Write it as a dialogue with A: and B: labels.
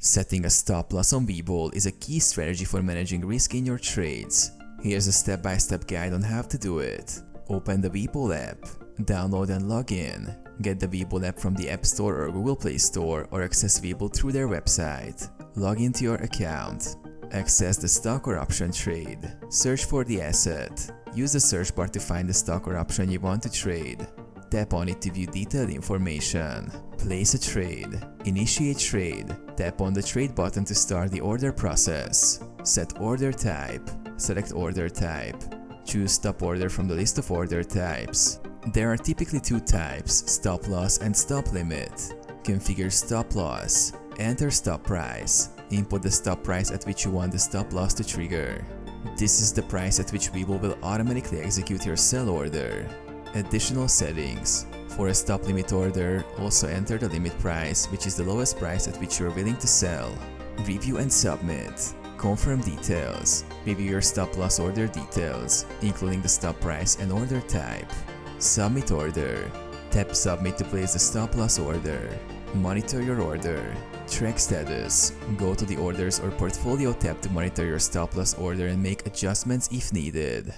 A: Setting a stop loss on Webull is a key strategy for managing risk in your trades. Here's a step-by-step guide on how to do it. Open the Webull app, download and log in. Get the Webull app from the App Store or Google Play Store or access Webull through their website. Log into your account. Access the stock or option trade. Search for the asset. Use the search bar to find the stock or option you want to trade. Tap on it to view detailed information. Place a trade. Initiate trade. Tap on the trade button to start the order process. Set order type. Select order type. Choose stop order from the list of order types. There are typically two types, stop loss and stop limit. Configure stop loss. Enter stop price. Input the stop price at which you want the stop loss to trigger. This is the price at which Webull will automatically execute your sell order. Additional settings. For a stop limit order, also enter the limit price, which is the lowest price at which you are willing to sell. Review and submit. Confirm details. Review your stop loss order details, including the stop price and order type. Submit order. Tap submit to place the stop loss order. Monitor your order. Track status. Go to the orders or portfolio tab to monitor your stop loss order and make adjustments if needed.